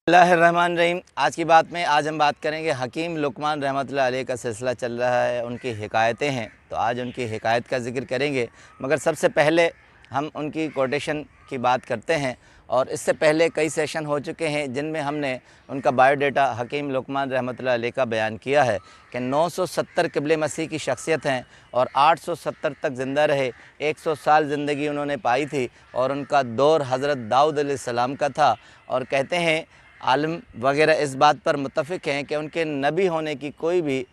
बिस्मिल्लाहिर्रहमानिर्रहीम। आज की बात में आज हम बात करेंगे हकीम लुक़मान रहमतुल्लाह अलैह का सिलसिला चल रहा है, उनकी हिकायतें हैं, तो आज उनकी हिकायत का ज़िक्र करेंगे। मगर सबसे पहले हम उनकी कोटेशन की बात करते हैं। और इससे पहले कई सेशन हो चुके हैं जिनमें हमने उनका बायोडाटा हकीम लुक़मान रहमतुल्लाह अलैह का बयान किया है कि 970 क़िबले मसीह की शख्सियत हैं और 870 तक ज़िंदा रहे। 100 साल ज़िंदगी उन्होंने पाई थी और उनका दौर हज़रत दाऊद अलैहिस्सलाम का था। और कहते हैं आलिम वगैरह इस बात पर मुत्तफ़िक़ हैं कि उनके नबी होने की कोई भी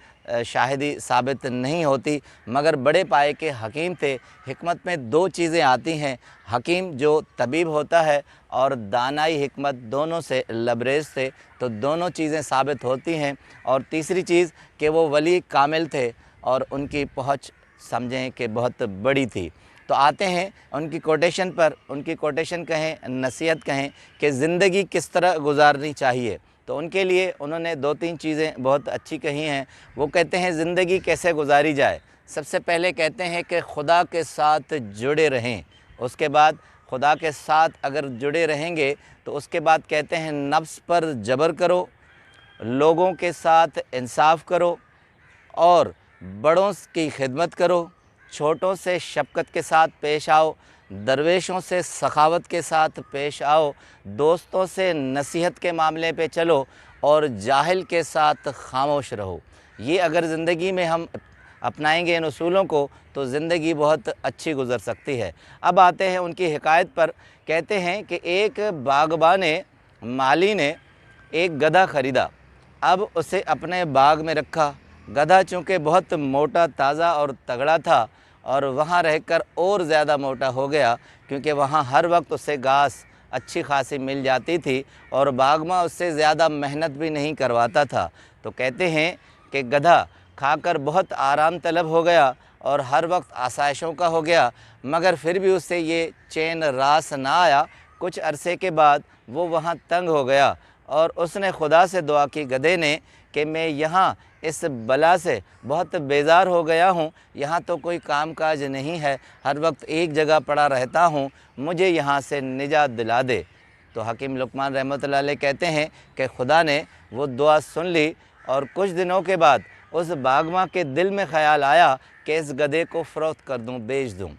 शाहिदी साबित नहीं होती, मगर बड़े पाए के हकीम थे। हिकमत में दो चीज़ें आती हैं, हकीम जो तबीब होता है और दानाई हिकमत दोनों से लबरेज थे, तो दोनों चीज़ें साबित होती हैं। और तीसरी चीज़ कि वो वली कामिल थे और उनकी पहुँच समझें कि बहुत बड़ी थी। तो आते हैं उनकी कोटेशन पर। उनकी कोटेशन कहें, नसीहत कहें कि ज़िंदगी किस तरह गुजारनी चाहिए, तो उनके लिए उन्होंने दो तीन चीज़ें बहुत अच्छी कही हैं। वो कहते हैं ज़िंदगी कैसे गुजारी जाए। सबसे पहले कहते हैं कि खुदा के साथ जुड़े रहें। उसके बाद खुदा के साथ अगर जुड़े रहेंगे तो उसके बाद कहते हैं नफ्स पर जबर करो, लोगों के साथ इंसाफ करो और बड़ों की खिदमत करो, छोटों से शफ़क़त के साथ पेश आओ, दरवेशों से सखावत के साथ पेश आओ, दोस्तों से नसीहत के मामले पे चलो और जाहिल के साथ खामोश रहो। ये अगर ज़िंदगी में हम अपनाएंगे इन उसूलों को तो ज़िंदगी बहुत अच्छी गुज़र सकती है। अब आते हैं उनकी हिकायत पर। कहते हैं कि एक बाग़बान माली ने एक गधा ख़रीदा। अब उसे अपने बाग में रखा। गधा चूँकि बहुत मोटा, ताज़ा और तगड़ा था और वहाँ रहकर और ज़्यादा मोटा हो गया, क्योंकि वहाँ हर वक्त उसे घास अच्छी खासी मिल जाती थी और बागमा उससे ज़्यादा मेहनत भी नहीं करवाता था। तो कहते हैं कि गधा खाकर बहुत आराम तलब हो गया और हर वक्त आसाइशों का हो गया, मगर फिर भी उससे ये चैन रास ना आया। कुछ अरसे के बाद वो वहाँ तंग हो गया और उसने खुदा से दुआ की गधे ने कि मैं यहाँ इस बला से बहुत बेज़ार हो गया हूँ, यहाँ तो कोई काम काज नहीं है, हर वक्त एक जगह पड़ा रहता हूँ, मुझे यहाँ से निजात दिला दे। तो हकीम लुक़मान रहमतुल्लाह अलैह कहते हैं कि खुदा ने वो दुआ सुन ली और कुछ दिनों के बाद उस बागमा के दिल में ख़याल आया कि इस गधे को फ़रोख्त कर दूँ, बेच दूँ।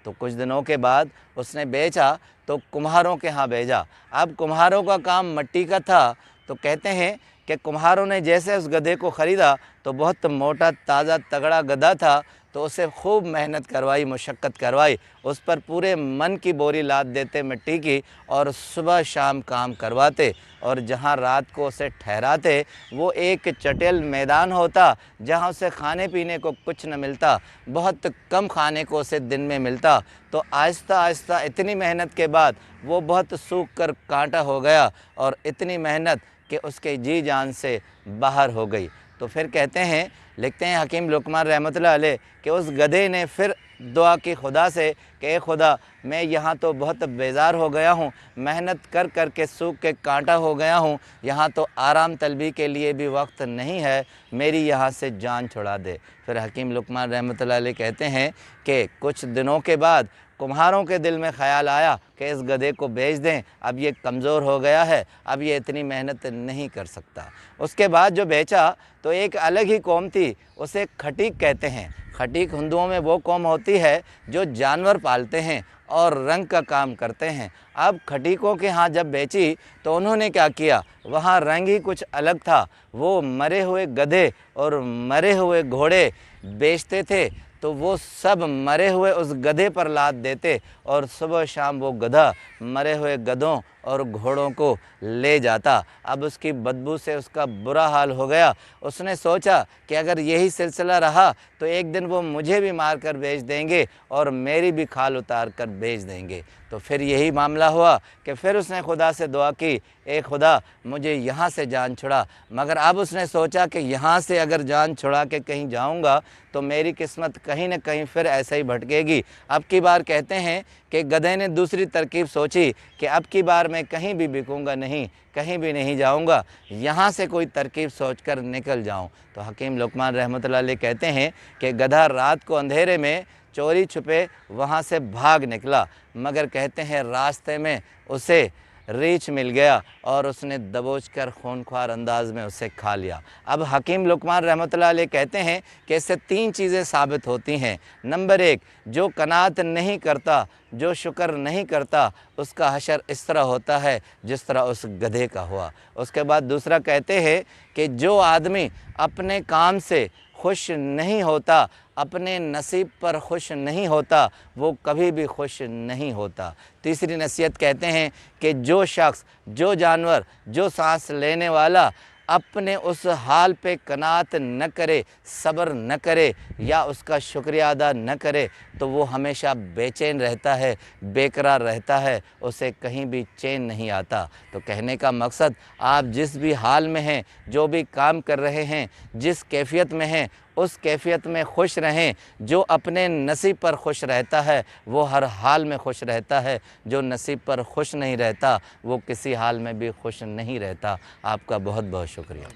तो कुछ दिनों के बाद उसने बेचा तो कुम्हारों के यहाँ भेजा। अब कुम्हारों का काम मिट्टी का था। तो कहते हैं कि कुम्हारों ने जैसे उस गधे को ख़रीदा तो बहुत मोटा, ताज़ा, तगड़ा गधा था, तो उसे खूब मेहनत करवाई, मुशक्क़त करवाई, उस पर पूरे मन की बोरी लाद देते मिट्टी की और सुबह शाम काम करवाते। और जहाँ रात को उसे ठहराते वो एक चटेल मैदान होता जहाँ उसे खाने पीने को कुछ न मिलता, बहुत कम खाने को उसे दिन में मिलता। तो आहिस्ता आहिस्ता इतनी मेहनत के बाद वो बहुत सूख कर कांटा हो गया और इतनी मेहनत कि उसके जी जान से बाहर हो गई। तो फिर कहते हैं, लिखते हैं हकीम लुक़मान रहमतुल्लाह अलैह कि उस गधे ने फिर दुआ की खुदा से कि ए खुदा, मैं यहाँ तो बहुत बेज़ार हो गया हूँ, मेहनत कर कर के सूख के कांटा हो गया हूँ, यहाँ तो आराम तलबी के लिए भी वक्त नहीं है, मेरी यहाँ से जान छुड़ा दे। फिर हकीम लुक़मान रहमतुल्लाह अलैह कहते हैं कि कुछ दिनों के बाद कुम्हारों के दिल में ख़याल आया कि इस गधे को बेच दें, अब ये कमज़ोर हो गया है, अब ये इतनी मेहनत नहीं कर सकता। उसके बाद जो बेचा तो एक अलग ही कौम थी, उसे खटीक कहते हैं। खटीक हिंदुओं में वो कौम होती है जो जानवर पालते हैं और रंग का काम करते हैं। अब खटीकों के यहाँ जब बेची तो उन्होंने क्या किया, वहाँ रंग ही कुछ अलग था। वो मरे हुए गधे और मरे हुए घोड़े बेचते थे, तो वो सब मरे हुए उस गधे पर लाद देते और सुबह शाम वो गधा मरे हुए गधों और घोड़ों को ले जाता। अब उसकी बदबू से उसका बुरा हाल हो गया। उसने सोचा कि अगर यही सिलसिला रहा तो एक दिन वो मुझे भी मार कर बेच देंगे और मेरी भी खाल उतार कर बेच देंगे। तो फिर यही मामला हुआ कि फिर उसने खुदा से दुआ की, ए खुदा, मुझे यहाँ से जान छुड़ा। मगर अब उसने सोचा कि यहाँ से अगर जान छुड़ा के कहीं जाऊँगा तो मेरी किस्मत कहीं न कहीं फिर ऐसे ही भटकेगी। अब की बार कहते हैं कि गधे ने दूसरी तरकीब सोची कि अब की बार मैं कहीं भी बिकूँगा नहीं, कहीं भी नहीं जाऊँगा, यहाँ से कोई तरकीब सोचकर निकल जाऊँ। तो हकीम लुक़मान रहमतुल्लाह अलैह कहते हैं कि गधा रात को अंधेरे में चोरी छुपे वहाँ से भाग निकला, मगर कहते हैं रास्ते में उसे रीछ मिल गया और उसने दबोच कर खूनख्वार अंदाज में उसे खा लिया। अब हकीम लुकमान रहमतुल्लाह अलैह कहते हैं कि इससे 3 चीज़ें साबित होती हैं। नंबर 1, जो कनात नहीं करता, जो शुक्र नहीं करता, उसका हशर इस तरह होता है जिस तरह उस गधे का हुआ। उसके बाद दूसरा कहते हैं कि जो आदमी अपने काम से खुश नहीं होता, अपने नसीब पर खुश नहीं होता, वो कभी भी खुश नहीं होता। तीसरी नसीहत कहते हैं कि जो शख्स, जो जानवर, जो सांस लेने वाला अपने उस हाल पे कनात न करे, सब्र न करे या उसका शुक्रिया अदा न करे, तो वो हमेशा बेचैन रहता है, बेकरार रहता है, उसे कहीं भी चैन नहीं आता। तो कहने का मकसद, आप जिस भी हाल में हैं, जो भी काम कर रहे हैं, जिस कैफ़ियत में हैं, उस कैफ़ियत में खुश रहें। जो अपने नसीब पर खुश रहता है वो हर हाल में खुश रहता है, जो नसीब पर खुश नहीं रहता वो किसी हाल में भी खुश नहीं रहता। आपका बहुत बहुत शुक्रिया।